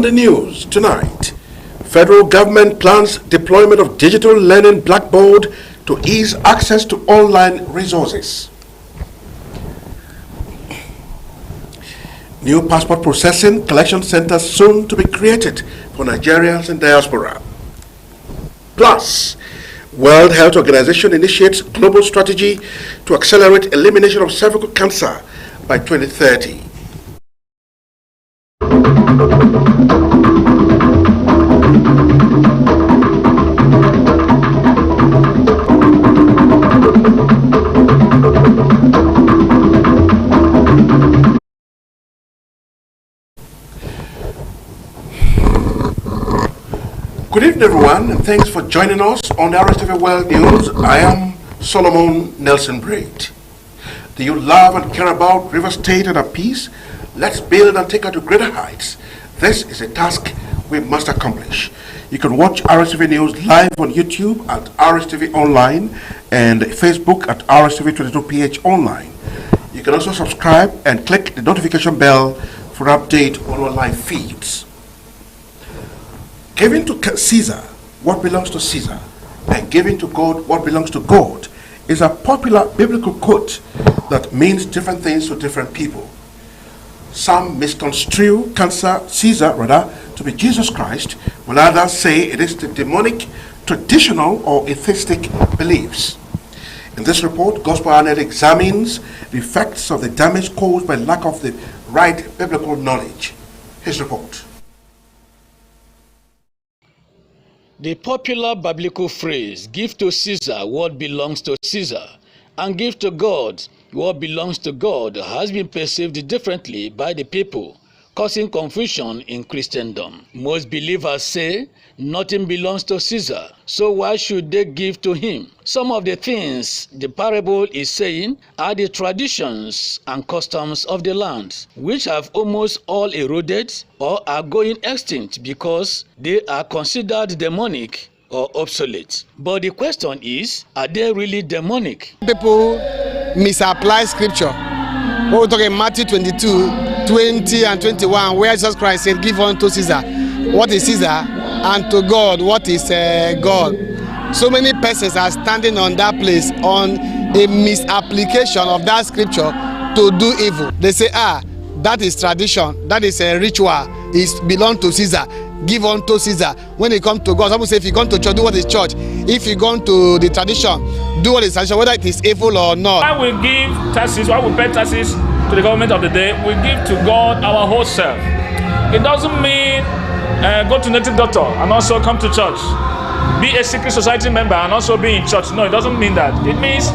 the news tonight, federal government plans deployment of digital learning blackboard to ease access to online resources. New passport processing collection centers soon to be created for Nigerians in diaspora. Plus, World Health Organization initiates global strategy to accelerate elimination of cervical cancer by 2030. Good evening, everyone, and thanks for joining us on the Rstv World News. I am Solomon Nelson Braid. Do you love and care about River State and our peace? Let's build and take her to greater heights. This is a task we must accomplish. You can watch Rstv News live on YouTube at Rstv Online and Facebook at Rstv22PH Online. You can also subscribe and click the notification bell for update on our live feeds. Giving to Caesar what belongs to Caesar and giving to God what belongs to God is a popular biblical quote that means different things to different people. Some misconstrue Caesar to be Jesus Christ, while others say it is the demonic, traditional, or atheistic beliefs. In this report, Gospel Anel examines the effects of the damage caused by lack of the right biblical knowledge. His report. The popular biblical phrase, give to Caesar what belongs to Caesar, and give to God what belongs to God, has been perceived differently by the people, causing confusion in Christendom. Most believers say nothing belongs to Caesar, so why should they give to him? Some of the things the parable is saying are the traditions and customs of the land, which have almost all eroded or are going extinct because they are considered demonic or obsolete. But the question is, are they really demonic? People misapply scripture. When we talk in Matthew 22, 20 and 21, where Jesus Christ said, give unto Caesar what is Caesar, and to God what is God. So many persons are standing on that place on a misapplication of that scripture to do evil. They say, that is tradition, that is a ritual, it belongs to Caesar. Give unto Caesar. When it comes to God, some people say if you go to church, do what is church. If you go to the tradition, do what is tradition, whether it is evil or not. Why we give taxes, why we pay taxes to the government of the day, we give to God our whole self. It doesn't mean go to native doctor and also come to church. Be a secret society member and also be in church. No, it doesn't mean that. It means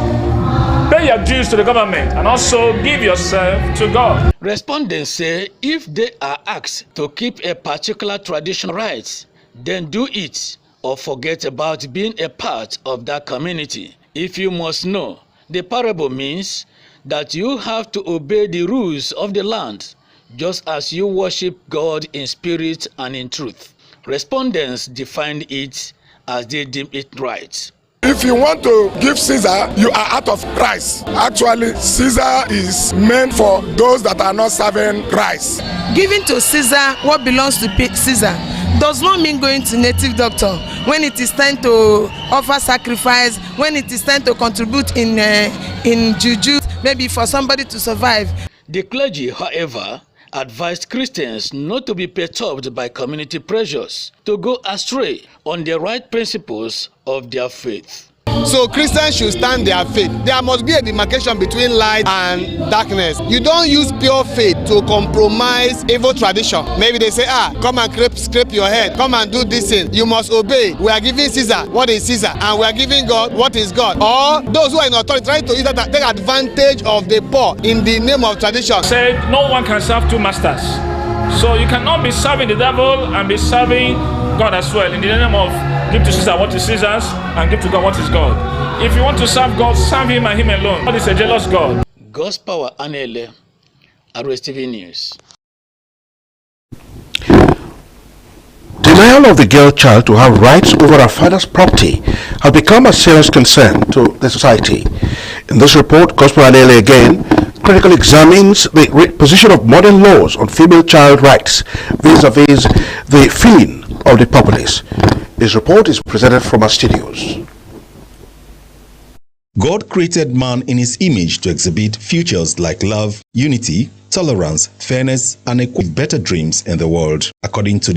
pay your dues to the government and also give yourself to God. Respondents say if they are asked to keep a particular tradition right, then do it or forget about being a part of that community. If you must know, the parable means that you have to obey the rules of the land, just as you worship God in spirit and in truth. Respondents defined it as they deem it right. If you want to give Caesar, you are out of Christ. Actually, Caesar is meant for those that are not serving Christ. Giving to Caesar what belongs to Caesar does not mean going to native doctor when it is time to offer sacrifice, when it is time to contribute in juju, maybe for somebody to survive. The clergy, however, advised Christians not to be perturbed by community pressures, to go astray on the right principles of their faith. So Christians should stand their faith. There must be a demarcation between light and darkness. You don't use pure faith to compromise evil tradition. Maybe they say, come and scrape your head, come and do this thing. You must obey. We are giving Caesar what is Caesar, and we are giving God what is God. Or those who are in authority trying to use that, take advantage of the poor in the name of tradition. Said no one can serve two masters. So you cannot be serving the devil and be serving God as well. In the name of give to Caesar what is Caesar's and give to God what is God. If you want to serve God, serve him and him alone. God is a jealous God. Gospel Anele, Rstv News. Denial of the girl child to have rights over her father's property has become a serious concern to the society. In this report, Gospel Anele again critically examines the position of modern laws on female child rights vis-a-vis the feeling of the populace. His report is presented from our studios. God created man in his image to exhibit futures like love, unity, tolerance, fairness, and with better dreams in the world, according to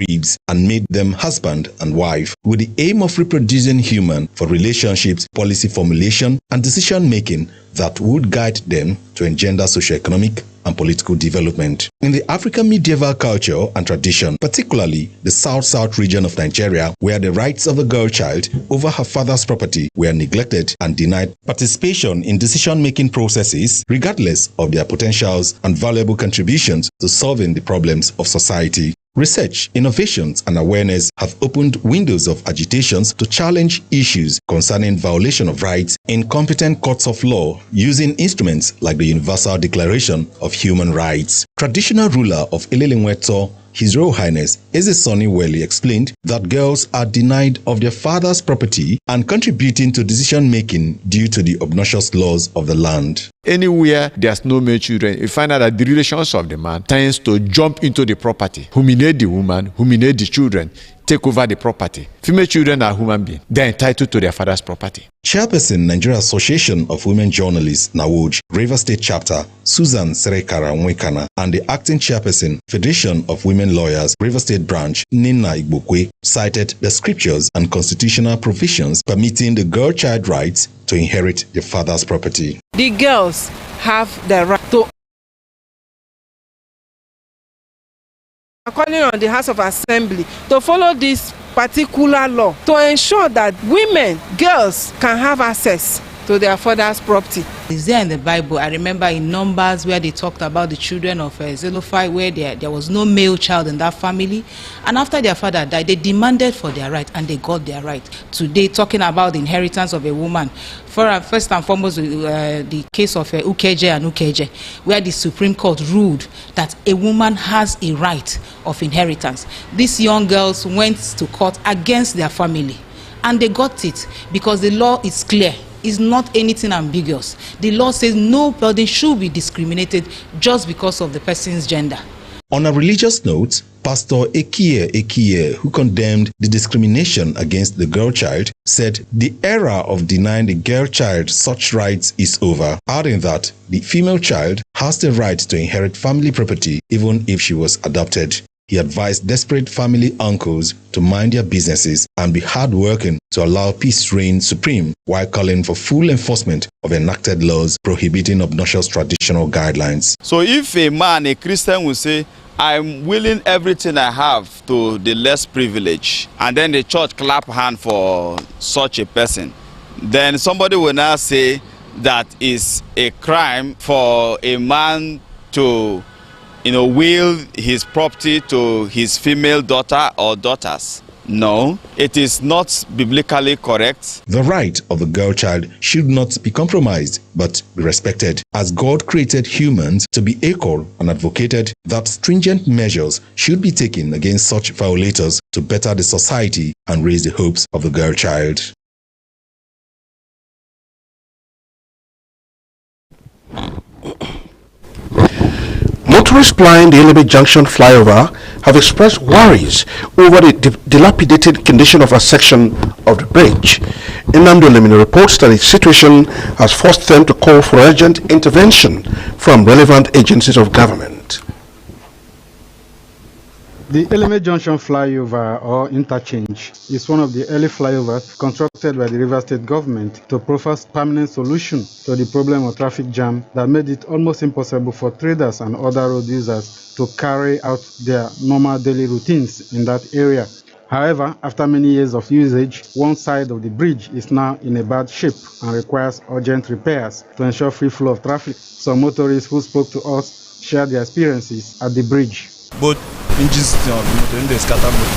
ribs, and made them husband and wife with the aim of reproducing human for relationships, policy formulation, and decision making that would guide them to engender socio-economic and political development. In the African medieval culture and tradition, particularly the South-South region of Nigeria, where the rights of the girl child over her father's property were neglected and denied participation in decision-making processes, regardless of their potentials and valuable contributions to solving the problems of society. Research, innovations, and awareness have opened windows of agitations to challenge issues concerning violation of rights in competent courts of law using instruments like the Universal Declaration of Human Rights. Traditional ruler of Ililingweto, His Royal Highness Eze-Soni Weli explained that girls are denied of their father's property and contributing to decision-making due to the obnoxious laws of the land. Anywhere there's no male children, you find out that the relations of the man tends to jump into the property, humiliate the woman, humiliate the children, take over the property. Female children are human beings. They're entitled to their father's property. Chairperson, Nigeria Association of Women Journalists, NAWOJ, River State Chapter, Susan Serekara Nwekana, and the acting chairperson, Federation of Women Lawyers, River State Branch, Nina Igbokwe, cited the scriptures and constitutional provisions permitting the girl-child rights to inherit their father's property. The girls have the right to, calling on the House of Assembly to follow this particular law to ensure that women, girls can have access to their father's property. Is there in the Bible? I remember in Numbers where they talked about the children of Zelophehad, where there was no male child in that family, and after their father died, they demanded for their right, and they got their right. Today, talking about the inheritance of a woman, first and foremost, the case of Ukeje and Ukeje, where the Supreme Court ruled that a woman has a right of inheritance. These young girls went to court against their family, and they got it because the law is clear. Is not anything ambiguous. The law says nobody should be discriminated just because of the person's gender. On a religious note, Pastor Ekie, who condemned the discrimination against the girl child, said the era of denying the girl child such rights is over, adding that the female child has the right to inherit family property even if she was adopted. He advised desperate family uncles to mind their businesses and be hardworking to allow peace reign supreme, while calling for full enforcement of enacted laws prohibiting obnoxious traditional guidelines. So if a man, a Christian, will say, I'm willing everything I have to the less privileged, and then the church clap hand for such a person, then somebody will now say that it's a crime for a man to will his property to his female daughter or daughters. No, it is not biblically correct. The right of the girl child should not be compromised, but be respected, as God created humans to be equal, and advocated that stringent measures should be taken against such violators to better the society and raise the hopes of the girl child. Motorists plying the Elebe Junction flyover have expressed worries over the dilapidated condition of a section of the bridge. Nnamdi Olemini reports that the situation has forced them to call for urgent intervention from relevant agencies of government. The Eleme Junction flyover or interchange is one of the early flyovers constructed by the River State government to provide permanent solution to the problem of traffic jam that made it almost impossible for traders and other road users to carry out their normal daily routines in that area. However, after many years of usage, one side of the bridge is now in a bad shape and requires urgent repairs to ensure free flow of traffic. Some motorists who spoke to us shared their experiences at the bridge. Both engines in the scatter mode.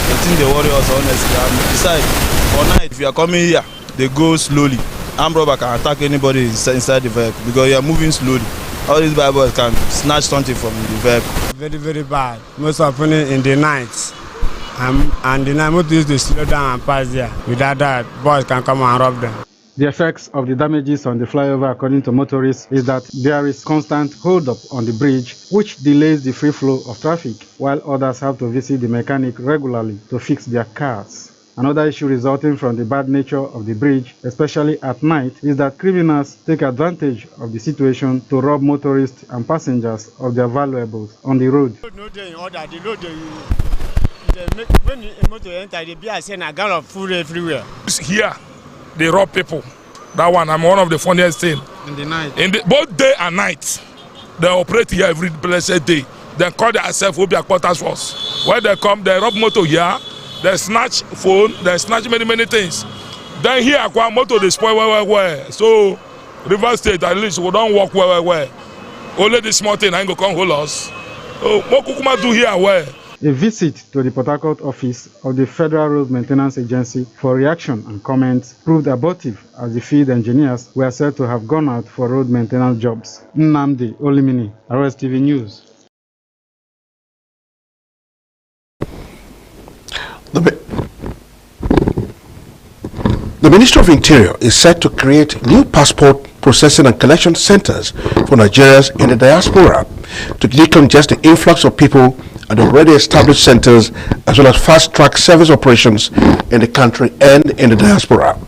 The thing they worry us honestly. Besides, for night, if you are coming here, they go slowly. Armed robber can attack anybody inside the vehicle because you are moving slowly. All these bad boys can snatch something from the vehicle. Very, very bad. Most often in the night. And the night motorists they slow down and pass there. Without that, boys can come and rob them. The effects of the damages on the flyover, according to motorists, is that there is constant hold-up on the bridge, which delays the free flow of traffic, while others have to visit the mechanic regularly to fix their cars. Another issue resulting from the bad nature of the bridge, especially at night, is that criminals take advantage of the situation to rob motorists and passengers of their valuables on the road. When the motor enter, the beer saying a gallon of food everywhere. Here, they rob people. That one, I'm one of the funniest things. In the night? Both day and night. They operate here every blessed day. They call themselves Obia Quarters Force. When they come, they rob motor here. They snatch phone, they snatch many things. Then here, motor they spoil where. So, River State, at least, we don't walk where. Only this small thing ain't gonna come hold us. So, what Kukuma do here where? A visit to the Port Harcourt office of the Federal Road Maintenance Agency for reaction and comments proved abortive, as the field engineers were said to have gone out for road maintenance jobs. Nnamdi Olimini, Rstv News. The Ministry of Interior is set to create new passport processing and collection centers for Nigerians in the diaspora to decongest the influx of people at already established centers, as well as fast-track service operations in the country and in the diaspora.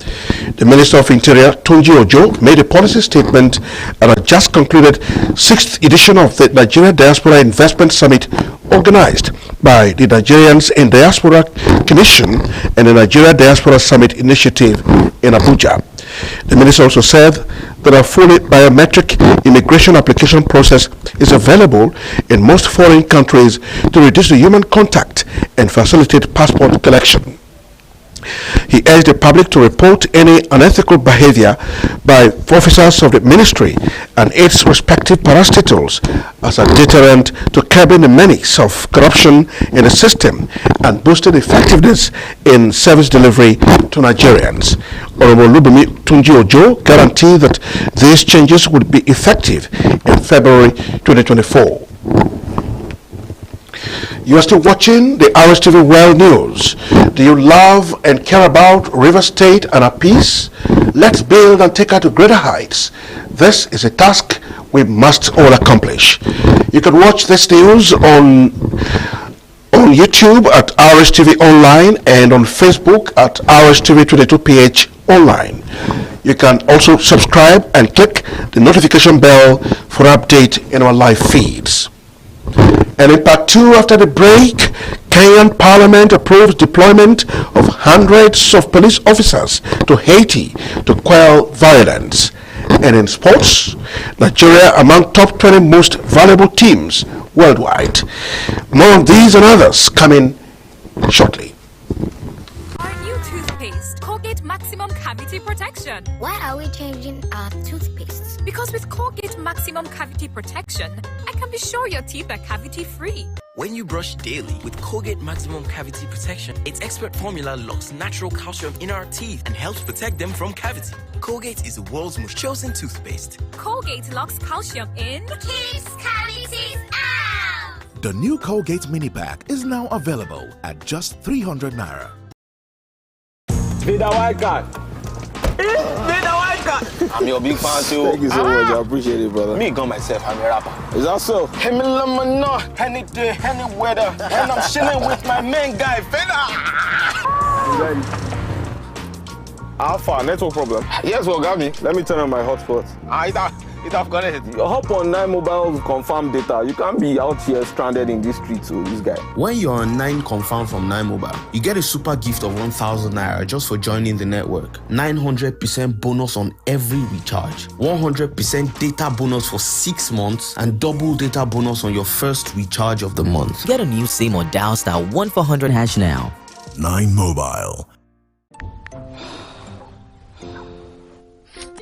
The Minister of Interior, Tunji Ojo, made a policy statement at a just concluded 6th edition of the Nigeria Diaspora Investment Summit organized by the Nigerians in Diaspora Commission and the Nigeria Diaspora Summit Initiative in Abuja. The minister also said that a fully biometric immigration application process is available in most foreign countries to reduce the human contact and facilitate passport collection. He urged the public to report any unethical behavior by officers of the ministry and its respective parastatals as a deterrent to curbing the menace of corruption in the system and boosting effectiveness in service delivery to Nigerians. Honorable Lubumi Tunji Ojo guaranteed that these changes would be effective in February 2024. You are still watching the Rstv World News. Do you love and care about River State and our peace? Let's build and take her to greater heights. This is a task we must all accomplish. You can watch this news on YouTube at Rstv Online and on Facebook at Rstv22PH Online. You can also subscribe and click the notification bell for update in our live feeds. And in part 2, after the break, Kenyan Parliament approves deployment of hundreds of police officers to Haiti to quell violence. And in sports, Nigeria among top 20 most valuable teams worldwide. More on these and others coming shortly. Our new toothpaste, Colgate Maximum Cavity Protection. Why are we changing our toothpaste? Because with Colgate Maximum Cavity Protection, I can be sure your teeth are cavity-free. When you brush daily with Colgate Maximum Cavity Protection, its expert formula locks natural calcium in our teeth and helps protect them from cavity. Colgate is the world's most chosen toothpaste. Colgate locks calcium in, keeps cavities out. The new Colgate Mini Pack is now available at just 300 Naira. Be the white card. I'm your big fan too. Thank you so much. I appreciate it, brother. Me gun myself, I'm a rapper. Is that so? Hey, me no, any day, any weather, and I'm chilling with my main guy, Feda. How far? Network problem? Yes, well, got me. Let me turn on my hotspot. It have connected. You hop on 9 Mobile confirm data. You can't be out here stranded in this street, so this guy. When you're on 9 confirm from 9 Mobile, you get a super gift of 1,000 Naira just for joining the network. 900% bonus on every recharge. 100% data bonus for 6 months and double data bonus on your first recharge of the month. Get a new SIM or dial *1400# now. 9 Mobile.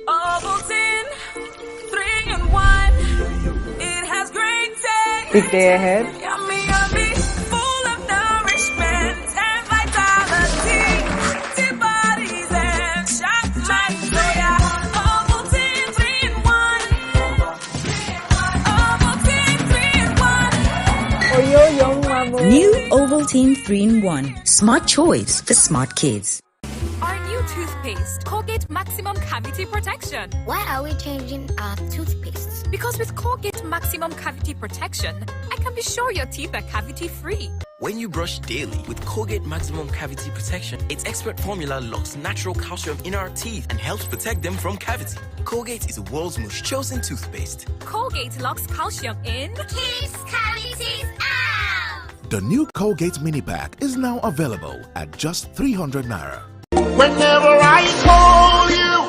Ovaltine 3-in-1. It has great taste. Big day ahead. Yummy, yummy, full of nourishment and vitality. Antibodies and shock like soya. Ovaltine 3-in-1. Ovaltine 3-in-1. New Ovaltine 3-in-1. Smart choice for smart kids. Our new toothpaste. toothpaste. Colgate Maximum Cavity Protection. Why are we changing our toothpaste? Because with Colgate Maximum Cavity Protection, I can be sure your teeth are cavity-free. When you brush daily with Colgate Maximum Cavity Protection, its expert formula locks natural calcium in our teeth and helps protect them from cavity. Colgate is the world's most chosen toothpaste. Colgate locks calcium in. Keeps cavities out! The new Colgate Mini Pack is now available at just 300 naira. Whenever I call you,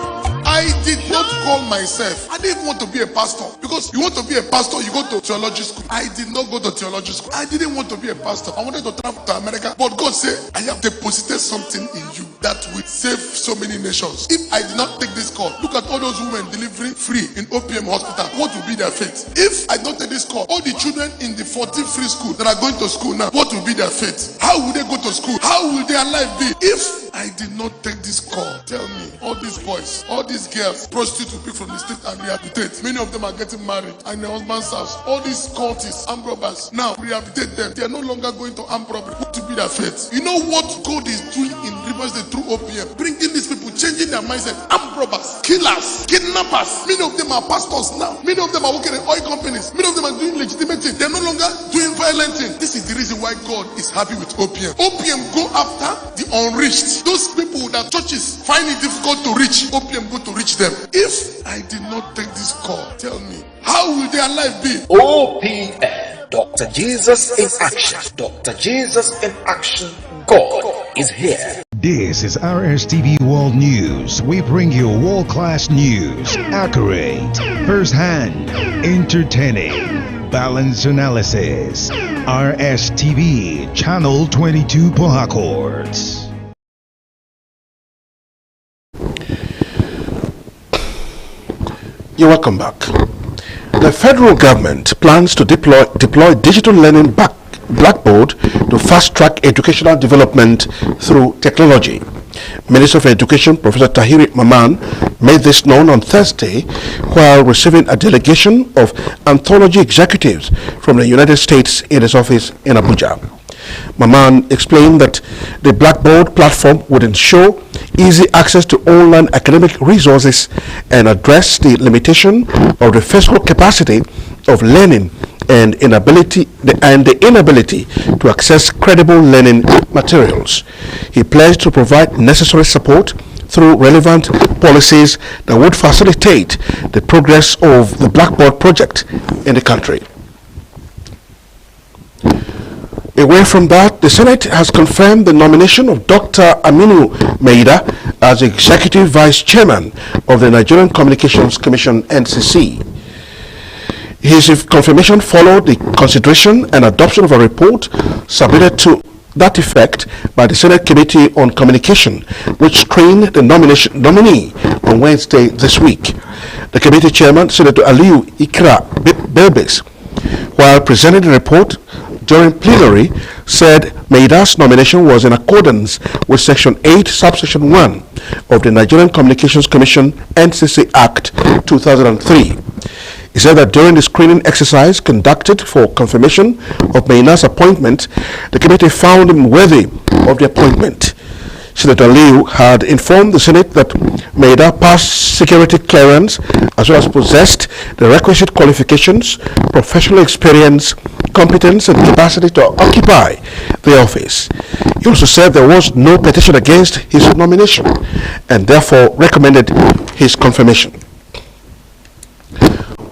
I did not call myself. I didn't want to be a pastor. Because you want to be a pastor, you go to theology school. I did not go to theology school. I didn't want to be a pastor. I wanted to travel to America. But God said, I have deposited something in you that will save so many nations. If I did not take this call, look at all those women delivering free in OPM hospital. What will be their fate? If I don't take this call, all the children in the 14 free school that are going to school now, what will be their fate? How will they go to school? How will their life be? If I did not take this call, tell me, all these boys, all these girls, prostitutes pick from the street and rehabilitate. Many of them are getting married and their husband's house. All these cultists, armed robbers, now rehabilitate them. They are no longer going to armed robbery. What will be their fate? You know what God is doing in Rivers State through OPM? Bringing these people, changing their mindset. Armed robbers, killers, kidnappers. Many of them are pastors now. Many of them are working in oil companies. Many of them are doing legitimate things. They are no longer doing violent things. This is the reason why God is happy with OPM. OPM go after the unreached. Those people that churches find it difficult to reach, OPM go to reach them. If I did not take this call, tell me, how will their life be? OPM, Dr. Jesus in action. Dr. Jesus in action. God is here. This is Rstv World News. We bring you world-class news, accurate, first-hand, entertaining, balanced analysis. Rstv, Channel 22 Port Harcourt. You're welcome back. The federal government plans to deploy digital learning blackboard to fast-track educational development through technology. Minister of Education Professor Tahiri Maman made this known on Thursday while receiving a delegation of anthology executives from the United States in his office in Abuja. Maman explained that the Blackboard platform would ensure easy access to online academic resources and address the limitation of the physical capacity of learning and the inability to access credible learning materials. He pledged to provide necessary support through relevant policies that would facilitate the progress of the Blackboard project in the country. Away from that, the Senate has confirmed the nomination of Dr. Aminu Maida as Executive Vice Chairman of the Nigerian Communications Commission, NCC. His confirmation followed the consideration and adoption of a report submitted to that effect by the Senate Committee on Communication, which screened the nominee on Wednesday this week. The committee chairman, Senator Aliyu Ikra Belbis, while presenting the report during plenary, said Maida's nomination was in accordance with Section 8, Subsection 1 of the Nigerian Communications Commission NCC Act 2003. He said that during the screening exercise conducted for confirmation of Maida's appointment, the committee found him worthy of the appointment. Senator Liu had informed the Senate that Maida passed security clearance as well as possessed the requisite qualifications, professional experience, competence and capacity to occupy the office. He also said there was no petition against his nomination and therefore recommended his confirmation.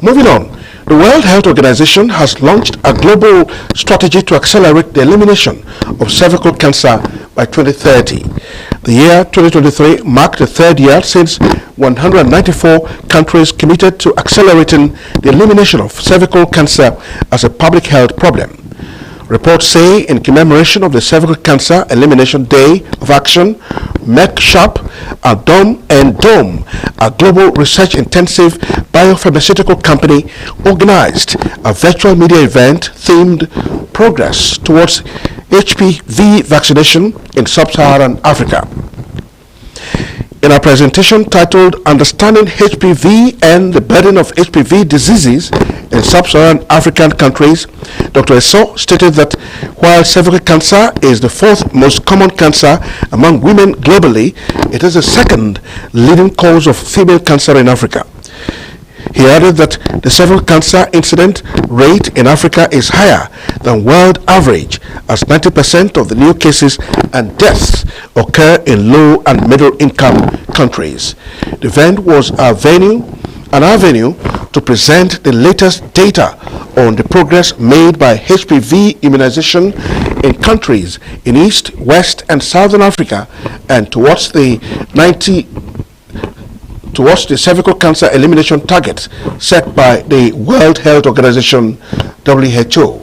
Moving on, the World Health Organization has launched a global strategy to accelerate the elimination of cervical cancer by 2030. The year 2023 marked the third year since 194 countries committed to accelerating the elimination of cervical cancer as a public health problem. Reports say in commemoration of the Cervical Cancer Elimination Day of Action, MedSharp, Dome, a global research-intensive biopharmaceutical company, organized a virtual media event themed Progress Towards HPV Vaccination in Sub-Saharan Africa. In our presentation titled Understanding HPV and the Burden of HPV Diseases in Sub-Saharan African Countries, Dr. Eso stated that while cervical cancer is the fourth most common cancer among women globally, it is the second leading cause of female cancer in Africa. He added that the cervical cancer incident rate in Africa is higher than world average, as 90% of the new cases and deaths occur in low and middle income countries. The event was an avenue to present the latest data on the progress made by HPV immunization in countries in East, West, and Southern Africa, and towards the cervical cancer elimination target set by the World Health Organization, WHO.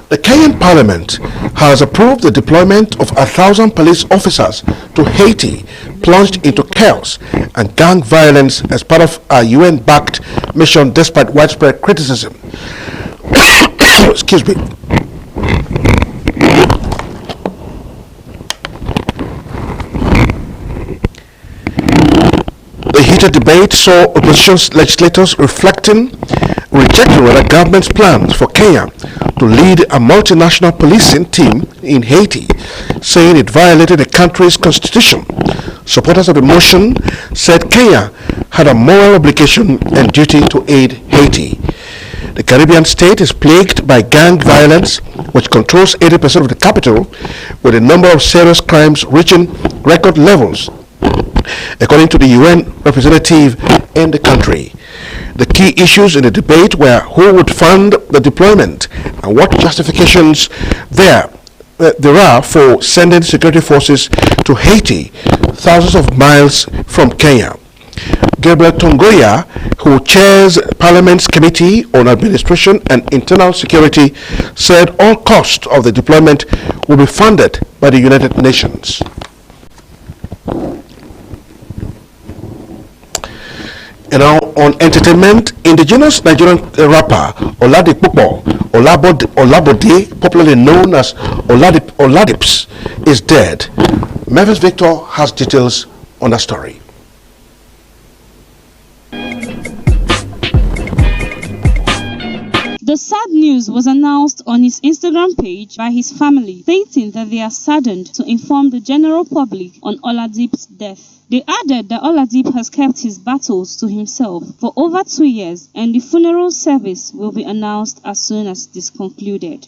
The Kenyan Parliament has approved the deployment of 1,000 police officers to Haiti, plunged into chaos and gang violence as part of a UN-backed mission despite widespread criticism. Excuse me. The heated debate saw opposition legislators rejecting the government's plans for Kenya to lead a multinational policing team in Haiti, saying it violated the country's constitution. Supporters of the motion said Kenya had a moral obligation and duty to aid Haiti. The Caribbean state is plagued by gang violence, which controls 80% of the capital, with a number of serious crimes reaching record levels, according to the UN representative in the country. The key issues in the debate were who would fund the deployment and what justifications there are for sending security forces to Haiti, thousands of miles from Kenya. Gabriel Tongoya, who chairs Parliament's Committee on Administration and Internal Security, said all costs of the deployment will be funded by the United Nations. And now on entertainment, indigenous Nigerian rapper Olabode, popularly known as Oladips, is dead. Memphis Victor has details on the story. The sad news was announced on his Instagram page by his family, stating that they are saddened to inform the general public on Oladip's death. They added that Oladip has kept his battles to himself for over 2 years, and the funeral service will be announced as soon as it is concluded.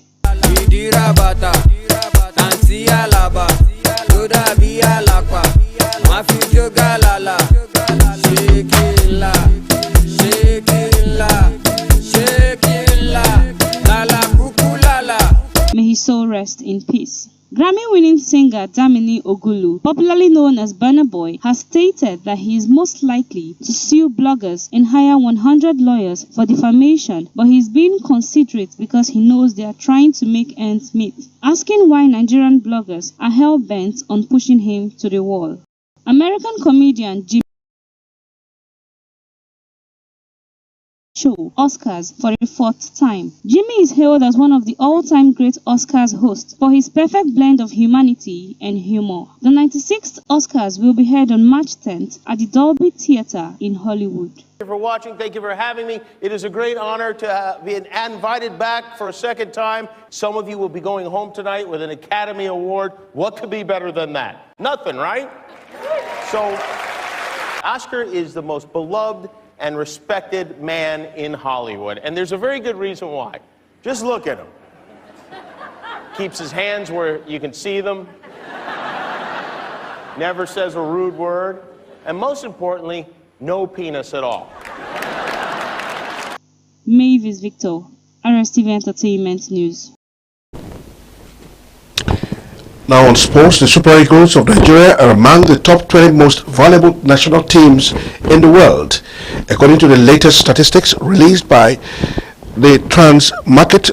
May his soul rest in peace. Grammy-winning singer Damini Ogulu, popularly known as Burna Boy, has stated that he is most likely to sue bloggers and hire 100 lawyers for defamation, but he's being considerate because he knows they are trying to make ends meet, asking why Nigerian bloggers are hell-bent on pushing him to the wall. American comedian Jimmy show Oscars for the 4th time. Jimmy is hailed as one of the all-time great Oscars hosts for his perfect blend of humanity and humor. The 96th Oscars will be held on March 10th at the Dolby Theatre in Hollywood. Thank you for watching. Thank you for having me. It is a great honor to be invited back for a second time. Some of you will be going home tonight with an Academy Award. What could be better than that? Nothing, right? So, Oscar is the most beloved and respected man in Hollywood. And there's a very good reason why. Just look at him. Keeps his hands where you can see them. Never says a rude word. And most importantly, no penis at all. Mavis Victor, Rstv Entertainment News. Now on sports, the Super Eagles of Nigeria are among the top 20 most valuable national teams in the world, according to the latest statistics released by the Transmarket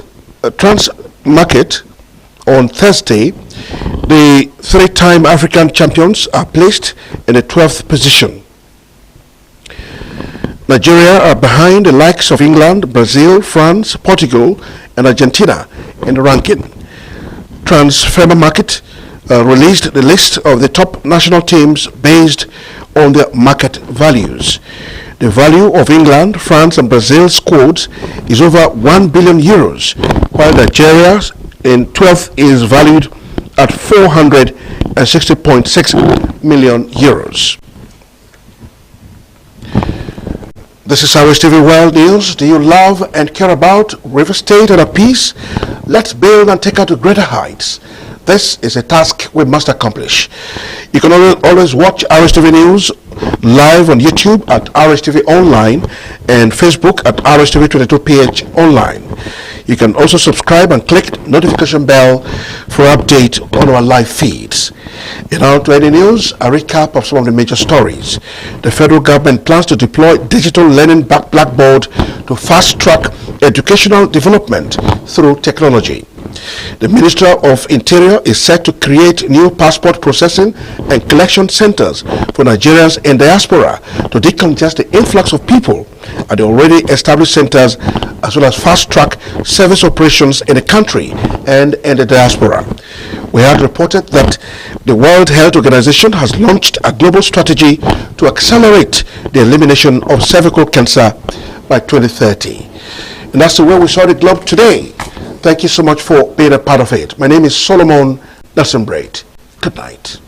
on Thursday. The 3-time African champions are placed in the 12th position. Nigeria are behind the likes of England, Brazil, France, Portugal, and Argentina in the ranking. Transfer Market released the list of the top national teams based on their market values. The value of England, France and Brazil's squads is over 1 billion euros, while Nigeria's in 12th is valued at 460.6 million euros. This is Rstv World News. Do you love and care about River State and a peace? Let's build and take her to greater heights. This is a task we must accomplish. You can always watch Rstv News live on YouTube at Rstv Online and Facebook at Rstv22PH Online. You can also subscribe and click the notification bell for update on our live feeds. In our 20 news, a recap of some of the major stories. The federal government plans to deploy digital learning blackboard to fast-track educational development through technology. The Minister of Interior is set to create new passport processing and collection centers for Nigerians in diaspora to decongest the influx of people at the already established centers, as well as fast-track service operations in the country and in the diaspora. We had reported that the World Health Organization has launched a global strategy to accelerate the elimination of cervical cancer by 2030. And that's the way we saw the globe today. Thank you so much for being a part of it. My name is Solomon Nelson Braid. Good night.